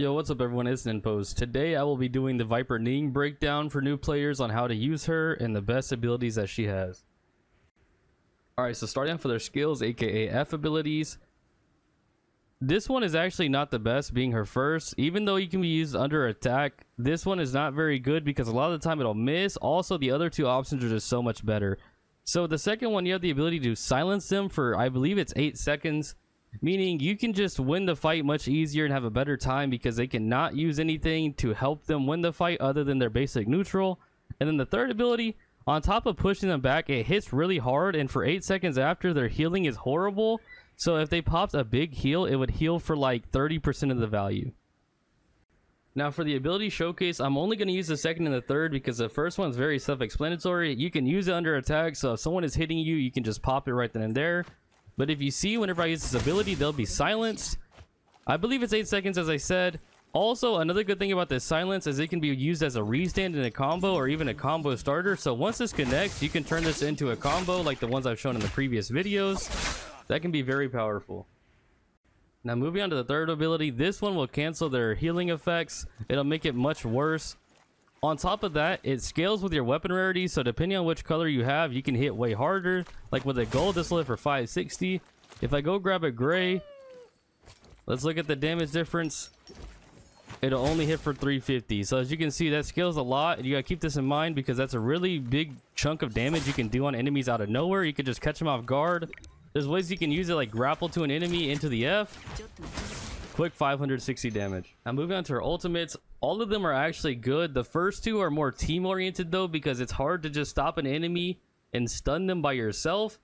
Yo, what's up everyone, it's Ninpost. Today I will be doing the Viper Ning breakdown for new players on how to use her and the best abilities that she has. Alright, so starting off with her skills, aka F abilities. This one is actually not the best, being her first. Even though you can be used under attack, this one is not very good because a lot of the time it'll miss. Also, the other two options are just so much better. So the second one, you have the ability to silence them for, I believe it's 8 seconds. Meaning you can just win the fight much easier and have a better time because they cannot use anything to help them win the fight other than their basic neutral. And then the third ability, on top of pushing them back, it hits really hard, and for 8 seconds after, their healing is horrible. So if they popped a big heal, it would heal for like 30% of the value. Now for the ability showcase, I'm only going to use the second and the third because the first one's very self-explanatory. You can use it under attack, so if someone is hitting you, you can just pop it right then and there. But if you see, whenever I use this ability, they'll be silenced. I believe it's 8 seconds, as I said. Also, another good thing about this silence is it can be used as a restand in a combo or even a combo starter. So once this connects, you can turn this into a combo like the ones I've shown in the previous videos. That can be very powerful. Now moving on to the third ability, this one will cancel their healing effects. It'll make it much worse. On top of that, it scales with your weapon rarity, so depending on which color you have, you can hit way harder. Like with a gold, this will hit for 560. If I go grab a gray, let's look at the damage difference. It'll only hit for 350. So as you can see, that scales a lot, and you gotta keep this in mind because that's a really big chunk of damage you can do on enemies out of nowhere. You can just catch them off guard. There's ways you can use it, like grapple to an enemy into the F. Quick 560 damage. Now moving on to her ultimates, all of them are actually good. The first two are more team oriented though, because it's hard to just stop an enemy and stun them by yourself.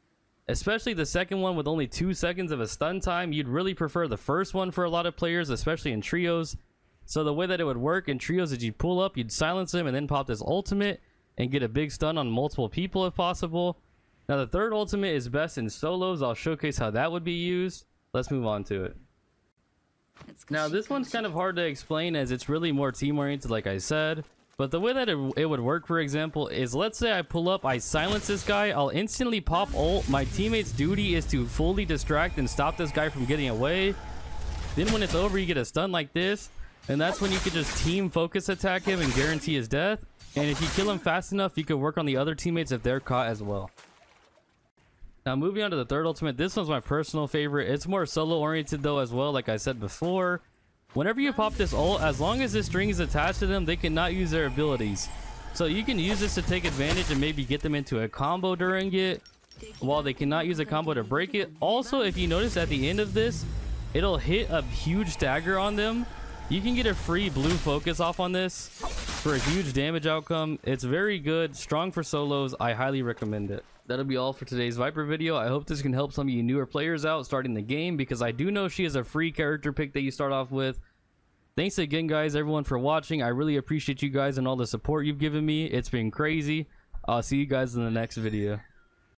Especially the second one with only 2 seconds of a stun time. You'd really prefer the first one for a lot of players, especially in trios. So the way that it would work in trios is you'd pull up, you'd silence them, and then pop this ultimate and get a big stun on multiple people if possible. Now the third ultimate is best in solos. I'll showcase how that would be used. Let's move on to it. Now this one's kind of hard to explain as it's really more team oriented, like I said. But the way that it would work, for example, is let's say I pull up, I silence this guy, I'll instantly pop ult. My teammate's duty is to fully distract and stop this guy from getting away. Then when it's over, you get a stun like this, and that's when you can just team focus attack him and guarantee his death. And if you kill him fast enough, you can work on the other teammates if they're caught as well. Now moving on to the third ultimate, this one's my personal favorite. It's more solo oriented though as well, like I said before. Whenever you pop this ult, as long as this string is attached to them, they cannot use their abilities. So you can use this to take advantage and maybe get them into a combo during it, while they cannot use a combo to break it. Also, if you notice at the end of this, it'll hit a huge stagger on them. You can get a free blue focus off on this for a huge damage outcome. It's very good, strong for solos. I highly recommend it. That'll be all for today's Viper video. I hope this can help some of you newer players out starting the game, because I do know she is a free character pick that you start off with. Thanks again, guys, everyone, for watching. I really appreciate you guys and all the support you've given me. It's been crazy. I'll see you guys in the next video.